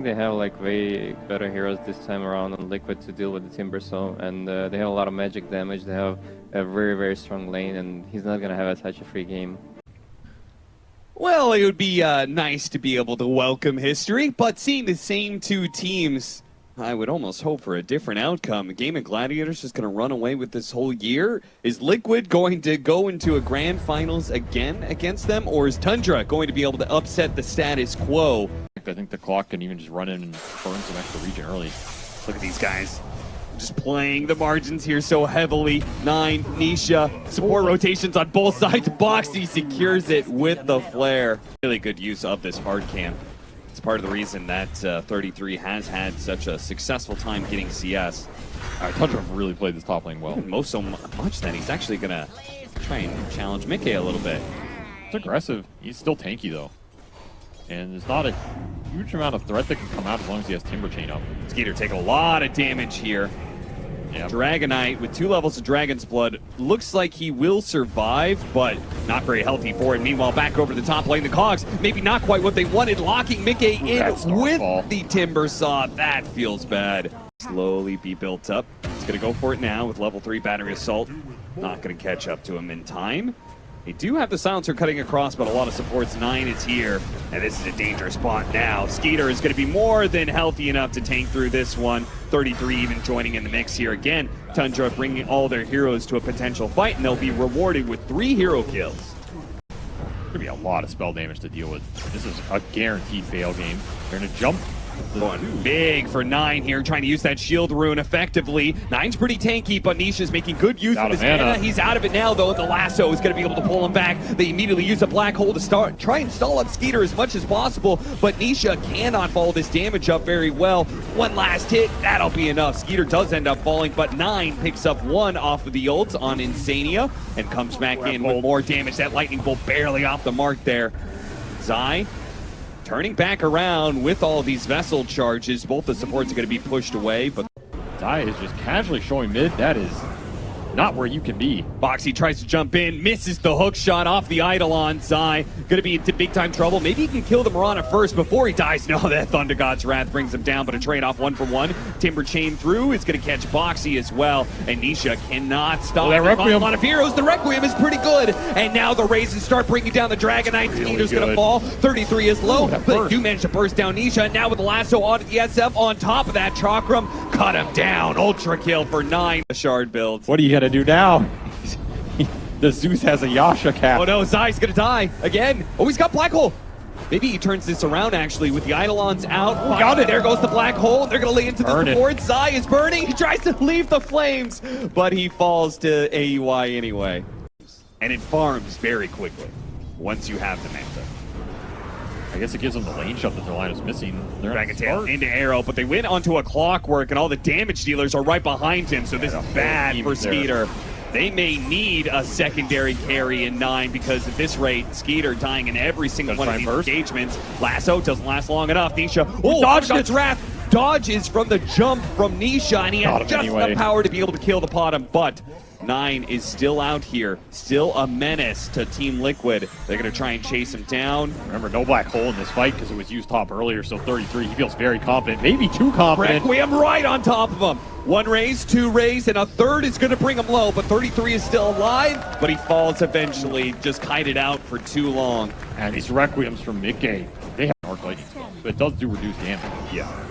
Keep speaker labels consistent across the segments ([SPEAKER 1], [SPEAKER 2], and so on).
[SPEAKER 1] They have like way better heroes this time around on Liquid to deal with the Timber, so and they have a lot of magic damage. They have a very strong lane, and he's not gonna have such a free game.
[SPEAKER 2] Well, it would be nice to be able to welcome history, but seeing the same two teams, I would almost hope for a different outcome. The game of Gladiators just going to run away with this whole year. Is Liquid going to go into a grand finals again against them, or is Tundra going to be able to upset the status quo?
[SPEAKER 3] I think the clock can even just run in and burn some extra region early.
[SPEAKER 2] Look at these guys. Just playing the margins here so heavily. Nine, Nisha, support rotations on both sides. Boxi secures it with the flare. Really good use of this hard camp. It's part of the reason that 33 has had such a successful time getting CS.
[SPEAKER 3] Tundra really played this top lane well.
[SPEAKER 2] Most so much that he's actually going to try and challenge miCKe a little bit.
[SPEAKER 3] It's aggressive. He's still tanky though. And there's not a huge amount of threat that can come out as long as he has Timber Chain up.
[SPEAKER 2] Skiter taking a lot of damage here. Yeah. Dragonite with 2 levels of Dragon's Blood. Looks like he will survive, but not very healthy for it. Meanwhile, back over the top lane, the Cogs, maybe not quite what they wanted. Locking miCKe in with the Timber Saw. That feels bad. Slowly be built up. He's going to go for it now with level 3 Battery Assault. Not going to catch up to him in time. They do have the silencer cutting across, but a lot of supports. 9 is here, and this is a dangerous spot now. Skiter is going to be more than healthy enough to tank through this one. 33 even joining in the mix here again. Tundra bringing all their heroes to a potential fight, and they'll be rewarded with 3 hero kills.
[SPEAKER 3] There's going to be a lot of spell damage to deal with. This is a guaranteed fail game. They're going to jump.
[SPEAKER 2] Going big for 9 here, trying to use that shield rune effectively. 9's pretty tanky, but Nisha's making good use of his mana. He's out of it now, though. The lasso is going to be able to pull him back. They immediately use a black hole to try and stall up Skiter as much as possible, but Nisha cannot follow this damage up very well. One last hit, that'll be enough. Skiter does end up falling, but 9 picks up 1 off of the ult on Insania and comes back in with more damage. That lightning bolt barely off the mark there. Zai turning back around with all these vessel charges. Both the supports are going to be pushed away, but
[SPEAKER 3] Zai is just casually showing mid. That is not where you can be.
[SPEAKER 2] Boxi tries to jump in, misses the hook shot off the Eidolon. Zai gonna be into big time trouble. Maybe he can kill the Mirana first before he dies. No, that Thunder God's Wrath brings him down, but a trade off 1 for 1. Timber Chain through is gonna catch Boxi as well, and Nisha cannot stop.
[SPEAKER 3] That Requiem.
[SPEAKER 2] A lot of heroes. The Requiem is pretty good, and now the Razes start bringing down the Dragonite. Skiter's gonna fall. 33 is low, but they do manage to burst down Nisha. And now with the lasso onto the SF on top of that, Chakram cut him down. Ultra kill for 9. A shard build.
[SPEAKER 3] What do you got to do now? The Zeus has a Yasha cap.
[SPEAKER 2] Oh no, Zai's gonna die again. Oh, he's got Black Hole. Maybe he turns this around actually with the Eidolons out.
[SPEAKER 3] Got it.
[SPEAKER 2] There goes the Black Hole. They're gonna lay into the support. Zai is burning. He tries to leave the flames, but he falls to AUI anyway. And it farms very quickly once you have the Manta.
[SPEAKER 3] I guess it gives them the lane shot that their line is missing. They're
[SPEAKER 2] Dragon Tail into Arrow, but they went onto a clockwork, and all the damage dealers are right behind him, so this is bad for Skiter. They may need a secondary carry in 9 because at this rate, Skiter dying in every single one of these engagements. Lasso doesn't last long enough. Nisha, dodged its wrath. Dodges from the jump from Nisha, and he has just enough power to be able to kill the bottom, but 9 is still out here, still a menace to Team Liquid. They're going to try and chase him down.
[SPEAKER 3] Remember, no black hole in this fight because it was used top earlier, so 33, he feels very confident, maybe too confident.
[SPEAKER 2] Requiem right on top of him. 1 raise, 2 raise, and a 3rd is going to bring him low, but 33 is still alive, but he falls eventually, just kited out for too long.
[SPEAKER 3] And these Requiems from miCKe, they have an arc lightning spell, but it does do reduced damage.
[SPEAKER 2] Yeah.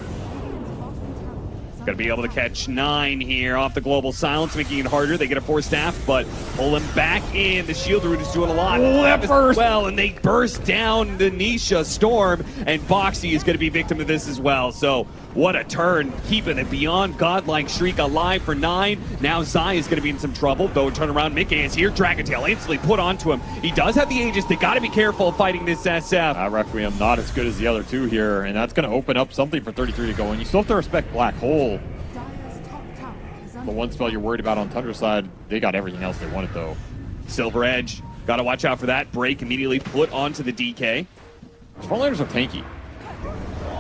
[SPEAKER 2] Gonna be able to catch 9 here off the global silence, making it harder. They get a 4 staff, but pull him back in. The shield root is doing a lot. Well, and they burst down the Nisha Storm, and Boxi is gonna be victim of this as well. So what a turn, keeping it beyond godlike streak alive for 9. Now Zai is gonna be in some trouble, though turn around, miCKe is here. Dragon Tail instantly put onto him. He does have the Aegis. They gotta be careful fighting this SF.
[SPEAKER 3] Requiem not as good as the other 2 here, and that's gonna open up something for 33 to go in. You still have to respect Black Hole. The one spell you're worried about on Tundra's side, they got everything else they wanted though.
[SPEAKER 2] Silver Edge, gotta watch out for that. Break immediately put onto the DK.
[SPEAKER 3] Frontliners are tanky.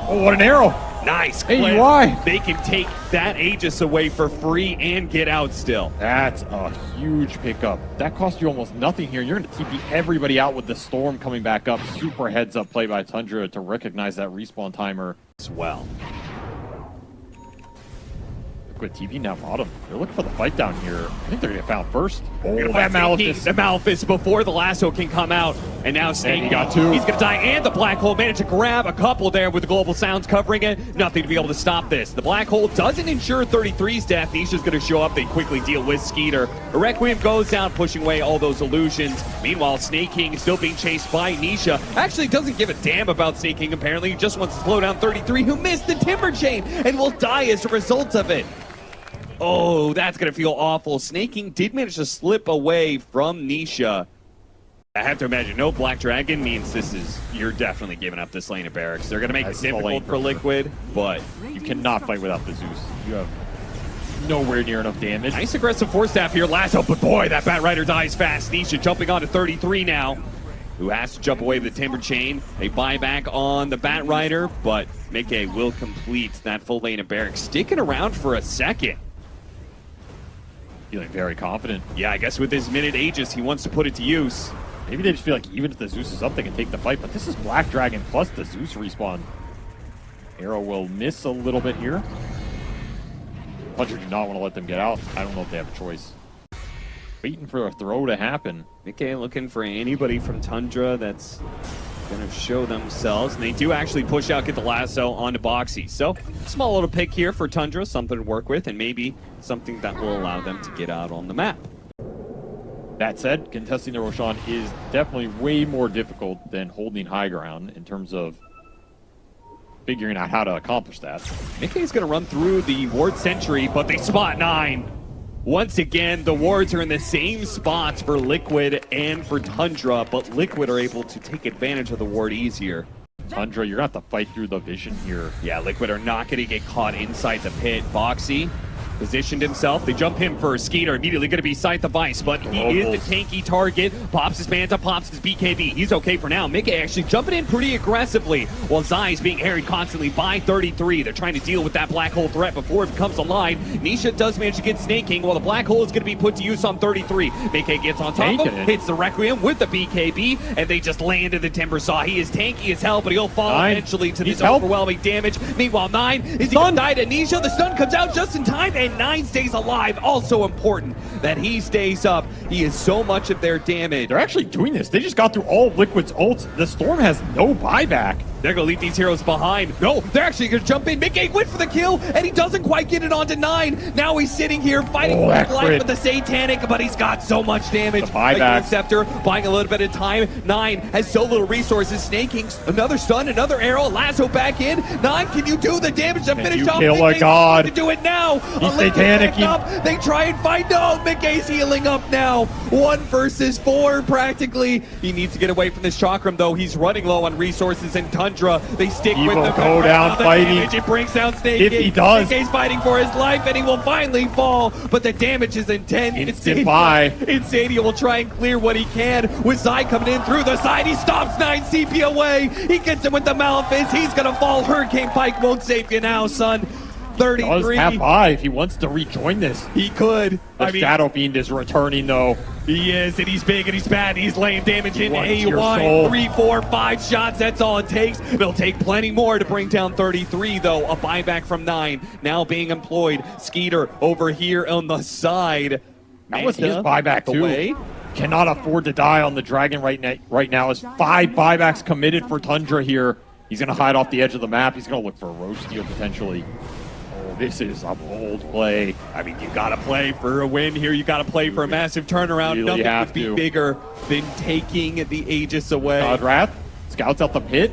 [SPEAKER 3] Oh, what an arrow!
[SPEAKER 2] Nice.
[SPEAKER 3] AUI!
[SPEAKER 2] They can take that Aegis away for free and get out still.
[SPEAKER 3] That's a huge pickup. That cost you almost nothing here. You're going to TP everybody out with the Storm coming back up. Super heads up play by Tundra to recognize that respawn timer.
[SPEAKER 2] as well.
[SPEAKER 3] With TV now bottom. They're looking for the fight down here. I think they're going to get found first. Oh,
[SPEAKER 2] That
[SPEAKER 3] that Malefice.
[SPEAKER 2] The Malefice before the lasso can come out. And now Sneyking,
[SPEAKER 3] he got two.
[SPEAKER 2] He's going to die. And the Black Hole managed to grab a couple there with the Global Sounds covering it. Nothing to be able to stop this. The Black Hole doesn't ensure 33's death. Nisha's going to show up. They quickly deal with Skiter. Requiem goes down, pushing away all those illusions. Meanwhile, Sneyking is still being chased by Nisha. Actually doesn't give a damn about Sneyking, apparently. He just wants to slow down 33, who missed the Timber Chain and will die as a result of it. Oh, that's going to feel awful. Sneyking did manage to slip away from Nisha. I have to imagine no Black Dragon means you're definitely giving up this lane of Barracks. They're going to make it difficult for Liquid, but
[SPEAKER 3] you cannot fight without the Zeus. You have nowhere near enough damage.
[SPEAKER 2] Nice aggressive force staff here. Lasso, but boy, that Bat Rider dies fast. Nisha jumping on to 33 now, who has to jump away with the Timber Chain. They buy back on the Bat Rider, but miCKe will complete that full lane of Barracks, sticking around for a second.
[SPEAKER 3] Feeling very confident.
[SPEAKER 2] Yeah, I guess with his minute Aegis, he wants to put it to use.
[SPEAKER 3] Maybe they just feel like even if the Zeus is up, they can take the fight. But this is Black Dragon plus the Zeus respawn. Arrow will miss a little bit here. Puncher do not want to let them get out. I don't know if they have a choice. Waiting for a throw to happen.
[SPEAKER 2] miCKe looking for anybody from Tundra that's going to show themselves. And they do actually push out, get the lasso onto Boxi. So, small little pick here for Tundra, something to work with, and maybe something that will allow them to get out on the map.
[SPEAKER 3] That said, contesting the Roshan is definitely way more difficult than holding high ground in terms of figuring out how to accomplish that.
[SPEAKER 2] miCKe is going to run through the ward sentry, but they spot 9. Once again, the wards are in the same spots for Liquid and for Tundra, but Liquid are able to take advantage of the ward easier.
[SPEAKER 3] Tundra, you're going to have to fight through the vision here.
[SPEAKER 2] Yeah, Liquid are not going to get caught inside the pit. Boxi positioned himself. They jump him for Skiter. Immediately going to be Scythe of Ice, but he is the tanky target. Pops his Manta, pops his BKB. He's okay for now. miCKe actually jumping in pretty aggressively while Zai is being harried constantly by 33. They're trying to deal with that Black Hole threat before it becomes a line. Nisha does manage to get Sneyking while the Black Hole is going to be put to use on 33. miCKe gets on top of him, hits the Requiem with the BKB, and they just landed the Timber Saw. He is tanky as hell, but he'll fall eventually to this overwhelming damage. Meanwhile, 9 is going to die to Nisha. The stun comes out just in time, and 9 stays alive. Also important that he stays up. He is so much of their damage.
[SPEAKER 3] They're actually doing this. They just got through all of Liquid's ults. The Storm has no buyback.
[SPEAKER 2] They're going to leave these heroes behind. No, they're actually going to jump in. miCKe went for the kill, and he doesn't quite get it onto 9. Now he's sitting here fighting for his life with the Satanic, but he's got so much damage.
[SPEAKER 3] The buyback.
[SPEAKER 2] Scepter buying a little bit of time. 9 has so little resources. Sneyking, another stun, another arrow. Lasso back in. 9, can you do the damage to finish off?
[SPEAKER 3] Kill a god.
[SPEAKER 2] To do it now.
[SPEAKER 3] He's Satanic.
[SPEAKER 2] They try and fight. No, miCKe's healing up now. 1 versus 4 practically. He needs to get away from this Chakram, though. He's running low on resources in Tundra. They stick with the
[SPEAKER 3] go down fighting.
[SPEAKER 2] It brings down Sneyking.
[SPEAKER 3] If he does,
[SPEAKER 2] miCKe's fighting for his life, and he will finally fall. But the damage is intense.
[SPEAKER 3] Instant buy.
[SPEAKER 2] Insania will try and clear what he can. With Zai coming in through the side, he stops 9 CP away. He gets him with the Malefice. He's gonna fall. Hurricane Pike won't save you now, son. 33.
[SPEAKER 3] Does have buy if he wants to rejoin this.
[SPEAKER 2] He could.
[SPEAKER 3] The Shadow Fiend is returning though.
[SPEAKER 2] He is, and he's big, and he's bad. He's laying damage in A1. 3, 4, 5 shots. That's all it takes. It'll take plenty more to bring down 33, though. A buyback from 9 now being employed. Skiter over here on the side.
[SPEAKER 3] That was his buyback too. Cannot afford to die on the Dragon right now. As 5 buybacks committed for Tundra here. He's going to hide off the edge of the map. He's going to look for a Roche steal potentially. This is a bold play.
[SPEAKER 2] I mean, you got to play for a win here. You got to play for a massive turnaround.
[SPEAKER 3] Really
[SPEAKER 2] Nothing would be bigger than taking the Aegis away.
[SPEAKER 3] God Wrath scouts out the pit.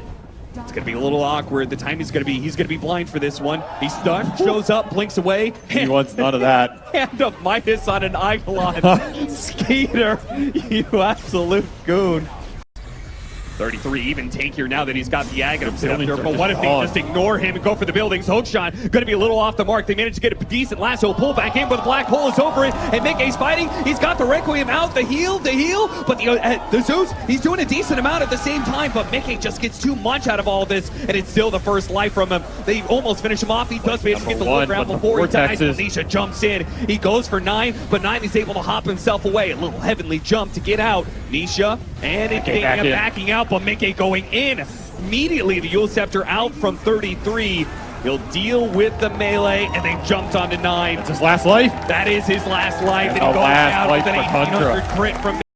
[SPEAKER 2] It's going to be a little awkward. The time he's going to be blind for this one. He's stunned, shows up, blinks away.
[SPEAKER 3] He wants none of that.
[SPEAKER 2] Hand of Midas on an Eidolon. Skiter, you absolute goon. 33 even tankier now that he's got the Aghanim Scepter, but what if they just ignore him and go for the buildings? Hookshot going to be a little off the mark. They managed to get a decent lasso pull back in, but the Black Hole is over it, and miCKe's fighting. He's got the Requiem out, the heal, but the Zeus, he's doing a decent amount at the same time, but miCKe just gets too much out of all this, and it's still the first life from him. They almost finish him off. He does manage to get the low ground before he dies. Nisha jumps in. He goes for 9, but 9 is able to hop himself away. A little heavenly jump to get out. Nisha and backing out. up, but miCKe going in. Immediately, the Yule Scepter out from 33. He'll deal with the melee, and they jumped onto 9.
[SPEAKER 3] That's his last life.
[SPEAKER 2] That is his last life, and he
[SPEAKER 3] the
[SPEAKER 2] goes
[SPEAKER 3] last
[SPEAKER 2] down
[SPEAKER 3] life
[SPEAKER 2] with an
[SPEAKER 3] for Tundra.
[SPEAKER 2] 1800 crit from